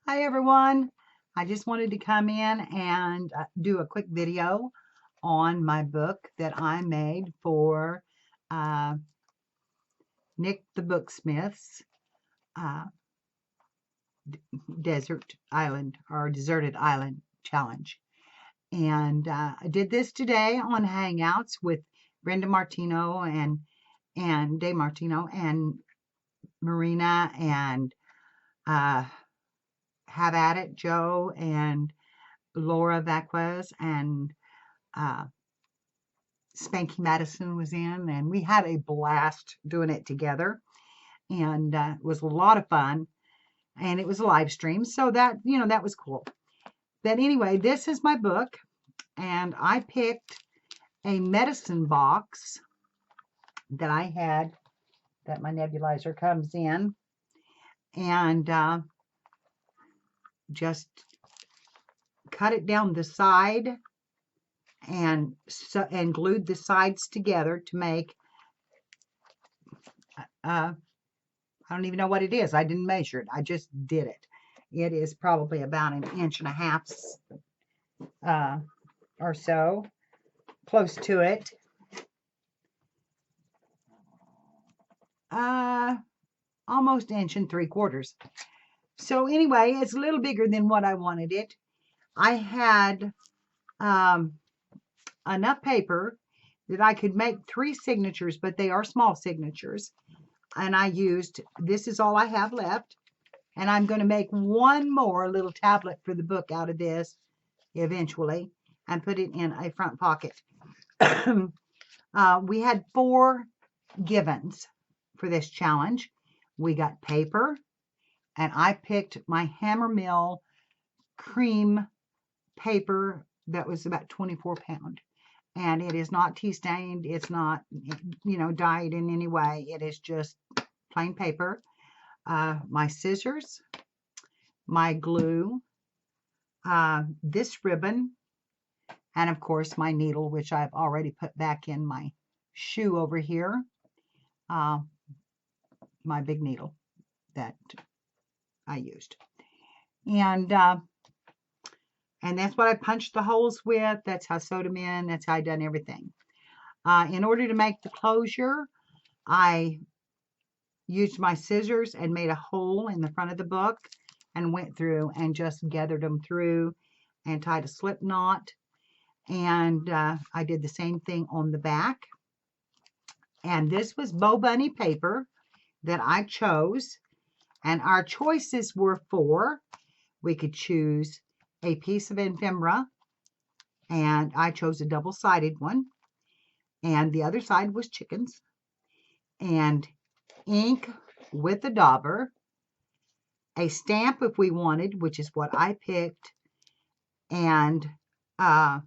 Hi everyone. I just wanted to come in and do a quick video on my book that I made for uh, Nick the Booksmith's uh, Desert Island or Deserted Island Challenge. And I did this today on Hangouts with Brenda Martino and Dave Martino and Marina and uh, Have At It Joe and Laura Vaquez and uh, Spanky Madison was in, and we had a blast doing it together. And it was a lot of fun, and it was a live stream, so that was cool. But anyway, this is my book, and I picked a medicine box that I had that my nebulizer comes in, and just cut it down the side and glued the sides together to make I don't even know what it is. I didn't measure it. I just did it. It is probably about 1.5 inches or so, close to it. Almost 1.75 inches. So anyway, it's a little bigger than what I wanted it. I had enough paper that I could make 3 signatures, but they are small signatures. And I used, this is all I have left. And I'm going to make one more little tablet for the book out of this eventually and put it in a front pocket. We had 4 givens for this challenge. We got paper, and I picked my Hammermill cream paper that was about 24 pound. And it is not tea stained. It's not, dyed in any way. It is just plain paper. My scissors, my glue, this ribbon, and of course my needle, which I've already put back in my shoe over here. My big needle that I used. And that's what I punched the holes with. That's how I sewed them in. That's how I done everything. In order to make the closure, I used my scissors and made a hole in the front of the book and went through and just gathered them through and tied a slip knot. And I did the same thing on the back. And this was Bo Bunny paper that I chose. And our choices were 4. We could choose a piece of ephemera, and I chose a double-sided one. And the other side was chickens. And ink with a dauber, a stamp if we wanted, which is what I picked, and the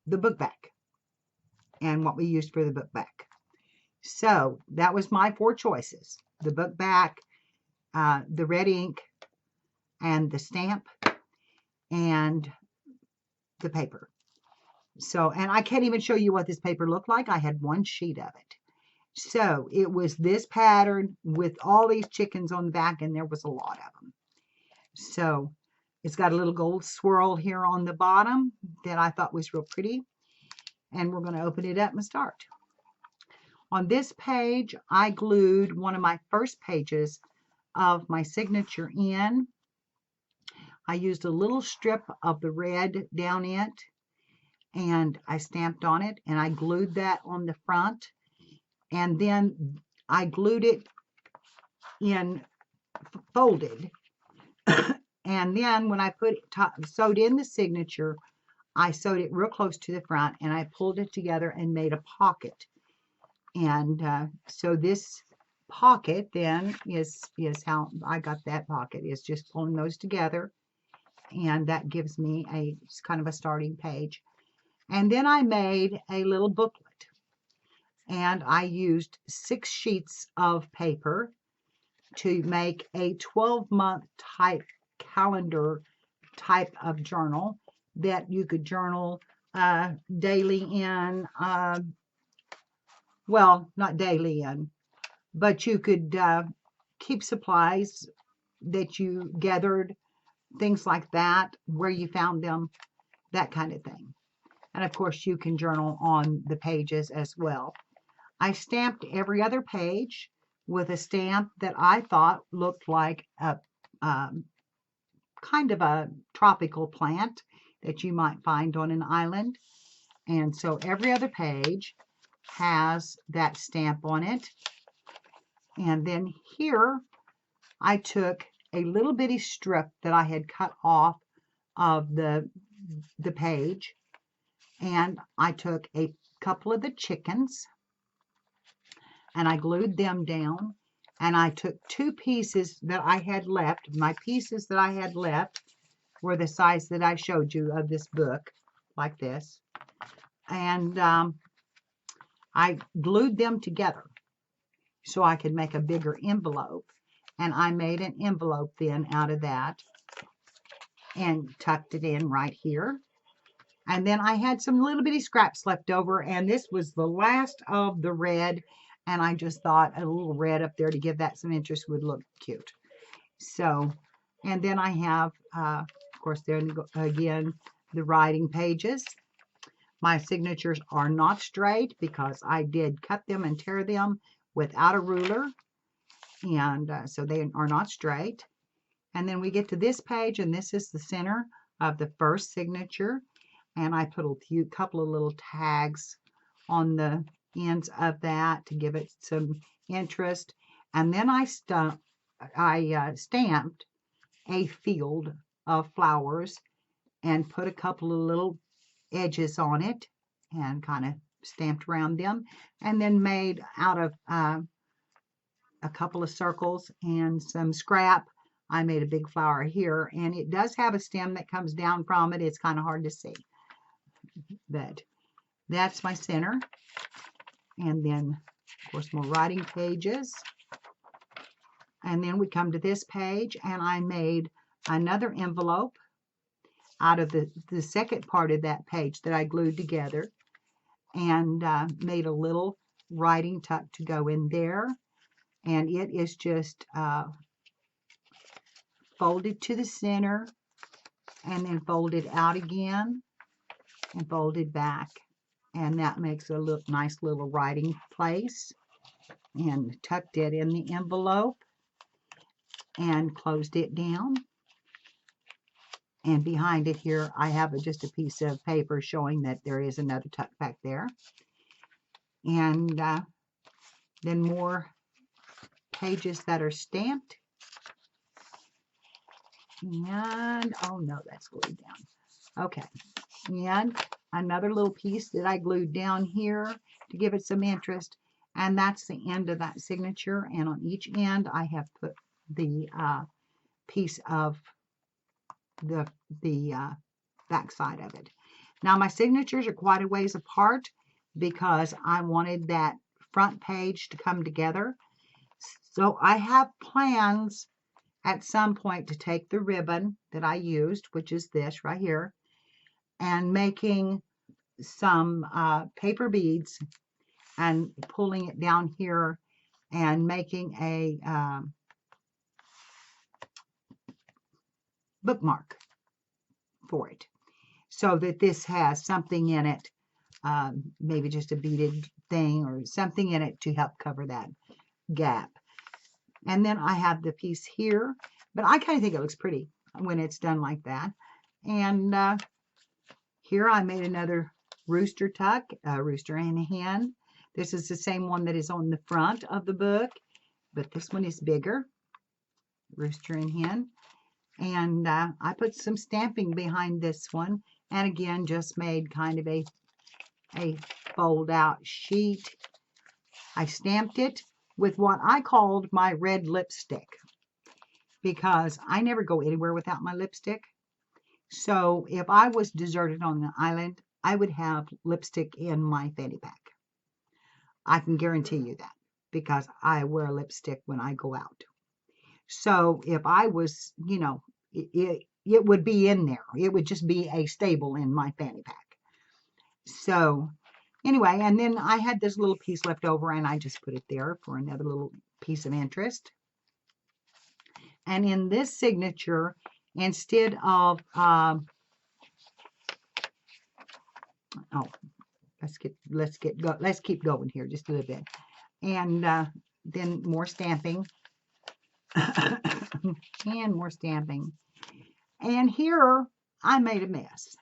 book back, and what we used for the book back. So that was my 4 choices: the book back, the red ink, and the stamp, and the paper. So, and I can't even show you what this paper looked like. I had 1 sheet of it. So it was this pattern with all these chickens on the back, and there was a lot of them. So it's got a little gold swirl here on the bottom that I thought was real pretty. And we're going to open it up and start. On this page, I glued one of my first pages of my signature in. I used a little strip of the red down it, and I stamped on it, and I glued that on the front. And then I glued it in folded. And then when I sewed in the signature, I sewed it real close to the front, and I pulled it together and made a pocket. And so this pocket then is how I got that pocket, is just pulling those together. And that gives me it's kind of a starting page. And then I made a little booklet. And I used 6 sheets of paper to make a 12-month type calendar type of journal that you could journal daily in, well, not daily in, but you could keep supplies that you gathered, things like that, where you found them, that kind of thing. And of course, you can journal on the pages as well. I stamped every other page with a stamp that I thought looked like a kind of a tropical plant that you might find on an island. And so every other page has that stamp on it. And then here I took a little bitty strip that I had cut off of the page, and I took a couple of the chickens and I glued them down, and I took two pieces that I had left. My pieces that I had left were the size that I showed you of this book, like this, and I glued them together so I could make a bigger envelope. And I made an envelope then out of that and tucked it in right here. And then I had some little bitty scraps left over, and this was the last of the red, and I just thought a little red up there to give that some interest would look cute. So, and then I have, of course, there again, the writing pages. My signatures are not straight because I did cut them and tear them without a ruler, and so they are not straight. And then we get to this page, and this is the center of the first signature, and I put a couple of little tags on the ends of that to give it some interest. And then I stamped a field of flowers and put a couple of little edges on it and kind of stamped around them, and then made out of a couple of circles and some scrap, I made a big flower here, and it does have a stem that comes down from it. It's kind of hard to see, but that's my center. And then, of course, more writing pages. And then we come to this page, and I made another envelope out of the second part of that page that I glued together, and made a little writing tuck to go in there. And it is just folded to the center, and then folded out again, and folded back. And that makes a nice little writing place. And tucked it in the envelope and closed it down. And behind it here, I have just a piece of paper showing that there is another tuck back there. And then more pages that are stamped. And, oh no, that's glued down. Okay. And another little piece that I glued down here to give it some interest. And that's the end of that signature. And on each end, I have put the piece of the back side of it. Now, my signatures are quite a ways apart because I wanted that front page to come together. So I have plans at some point to take the ribbon that I used, which is this right here, and making some paper beads and pulling it down here and making a bookmark for it, so that this has something in it, maybe just a beaded thing or something in it to help cover that gap. And then I have the piece here, but I kind of think it looks pretty when it's done like that. And here I made another rooster tuck, a rooster and a hen. This is the same one that is on the front of the book, but this one is bigger, rooster and hen. And I put some stamping behind this one, and again just made kind of a fold out sheet. I stamped it with what I called my red lipstick, because I never go anywhere without my lipstick. So if I was deserted on an island, I would have lipstick in my fanny pack. I can guarantee you that, because I wear lipstick when I go out. So if I was, you know, it would be in there. It would just be a staple in my fanny pack. So anyway, and then I had this little piece left over, and I just put it there for another little piece of interest. And in this signature, instead of, oh, let's keep going here just a little bit. And then more stamping. And more stamping. And here I made a mess.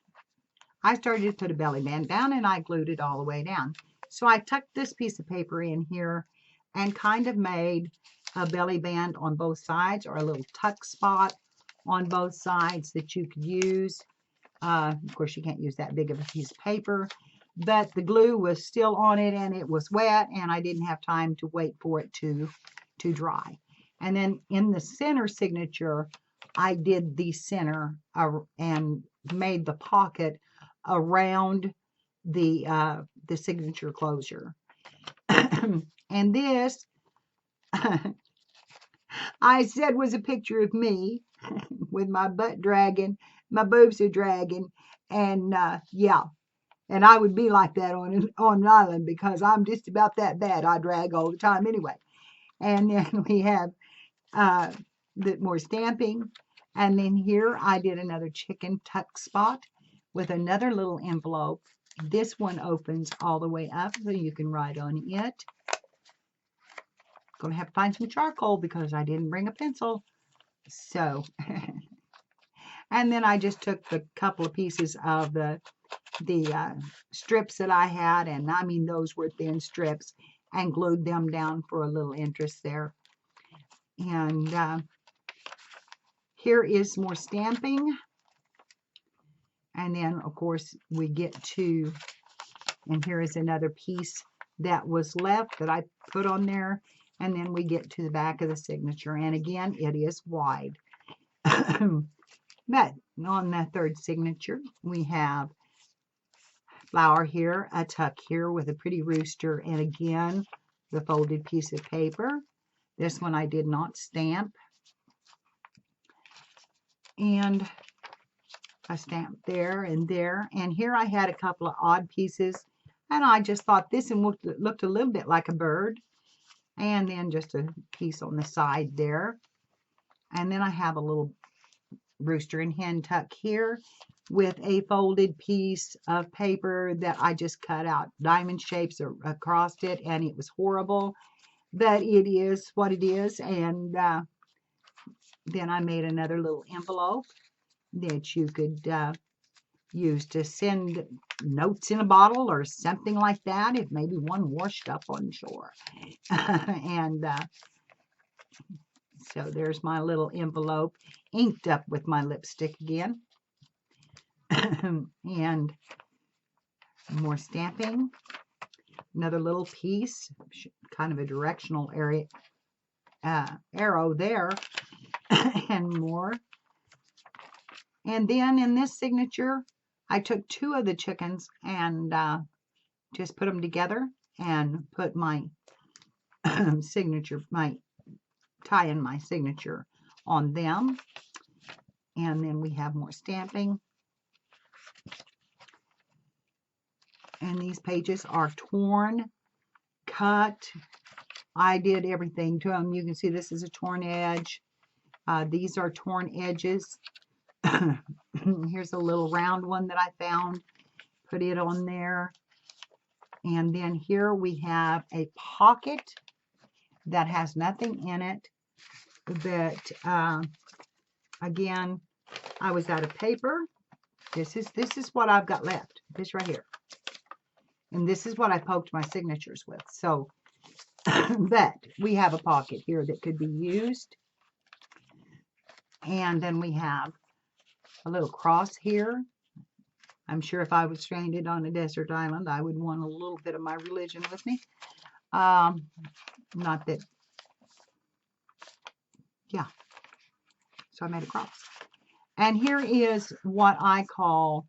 I started to put a belly band down and I glued it all the way down. So I tucked this piece of paper in here and kind of made a belly band on both sides, or a little tuck spot on both sides that you could use. Of course, you can't use that big of a piece of paper, but the glue was still on it and it was wet and I didn't have time to wait for it to dry. And then in the center signature, I did the center and made the pocket around the signature closure. And this, I said, was a picture of me with my butt dragging, my boobs are dragging, and yeah. And I would be like that on an island because I'm just about that bad. I drag all the time anyway. And then we have more stamping. And then here I did another chicken tuck spot with another little envelope. This one opens all the way up so you can write on it. Going to have to find some charcoal because I didn't bring a pencil. So, and then I just took a couple of pieces of the strips that I had, and I mean those were thin strips, and glued them down for a little interest there. And here is more stamping. And then, of course, we get to, and here is another piece that was left that I put on there. And then we get to the back of the signature. And again, it is wide. But on the third signature, we have flower here, a tuck here with a pretty rooster, and again, the folded piece of paper. This one I did not stamp. And I stamped there and there. And here I had a couple of odd pieces. And I just thought this one looked a little bit like a bird. And then just a piece on the side there. And then I have a little rooster and hen tuck here with a folded piece of paper that I just cut out diamond shapes across it, and it was horrible, but it is what it is. And then I made another little envelope that you could use to send notes in a bottle or something like that if maybe one washed up on shore. And so there's my little envelope, inked up with my lipstick again. And more stamping. Another little piece, kind of a directional arrow there. And more. And then in this signature, I took two of the chickens and just put them together and put my signature, tie in my signature on them. And then we have more stamping. And these pages are torn, cut. I did everything to them. You can see this is a torn edge. These are torn edges. Here's a little round one that I found. Put it on there. And then here we have a pocket that has nothing in it. But again, I was out of paper. This is what I've got left. This right here. And this is what I poked my signatures with. So, but we have a pocket here that could be used. And then we have a little cross here. I'm sure if I was stranded on a desert island, I would want a little bit of my religion with me. Not that, yeah. So I made a cross. And here is what I call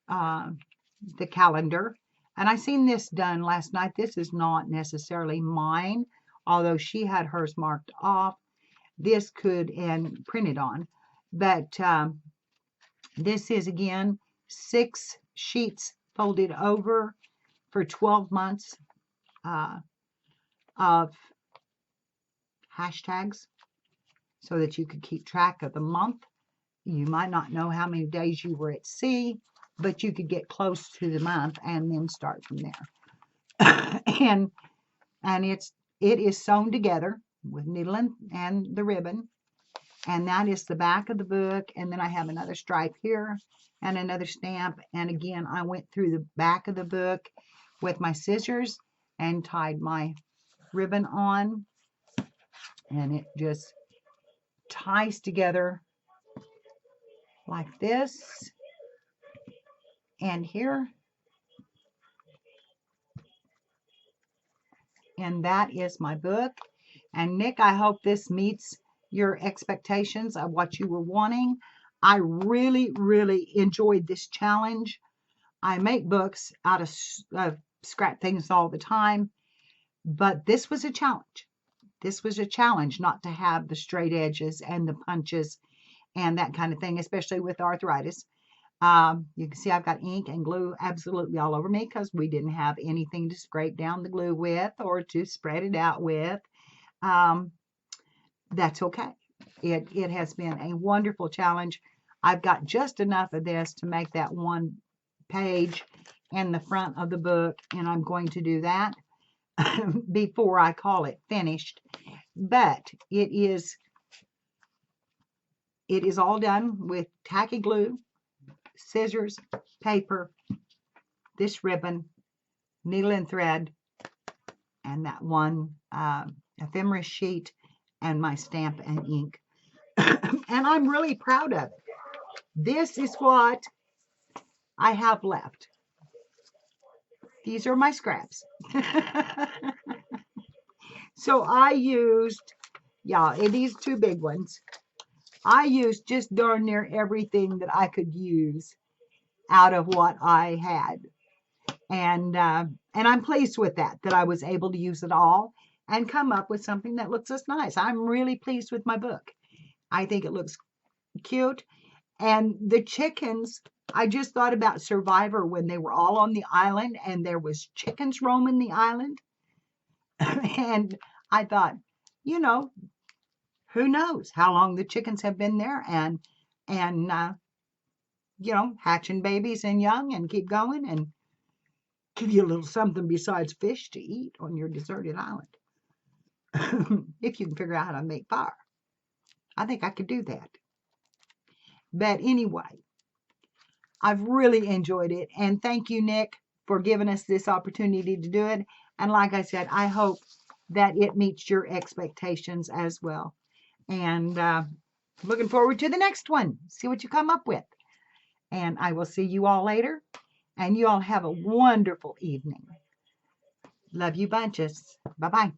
the calendar. And I seen this done last night. This is not necessarily mine, although she had hers marked off. This could and printed on. But this is, again, 6 sheets folded over for 12 months of hashtags. so that you could keep track of the month. You might not know how many days you were at sea, but you could get close to the month and then start from there. and it is sewn together with needle and the ribbon. And that is the back of the book. And then I have another stripe here and another stamp. And again, I went through the back of the book with my scissors and tied my ribbon on. And it just ties together like this. And here. And that is my book. And Nick, I hope this meets your expectations of what you were wanting. I really, really enjoyed this challenge. I make books out of scrap things all the time, but this was a challenge. This was a challenge not to have the straight edges and the punches and that kind of thing, especially with arthritis. You can see I've got ink and glue absolutely all over me because we didn't have anything to scrape down the glue with or to spread it out with. That's okay. It has been a wonderful challenge. I've got just enough of this to make that one page in the front of the book, and I'm going to do that before I call it finished. But it is all done with tacky glue, scissors, paper, this ribbon, needle and thread, and that one ephemera sheet, and my stamp and ink. And I'm really proud of it. This is what I have left. These are my scraps. So I used, these two big ones. I used just darn near everything that I could use out of what I had. And I'm pleased with that I was able to use it all and come up with something that looks as nice. I'm really pleased with my book. I think it looks cute. And the chickens, I just thought about Survivor when they were all on the island and there was chickens roaming the island. And I thought, you know, who knows how long the chickens have been there and you know, hatching babies and young and keep going and give you a little something besides fish to eat on your deserted island. If you can figure out how to make fire. I think I could do that. But anyway, I've really enjoyed it. And thank you, Nick, for giving us this opportunity to do it. And like I said, I hope that it meets your expectations as well. And looking forward to the next one. See what you come up with. And I will see you all later. And you all have a wonderful evening. Love you bunches. Bye-bye.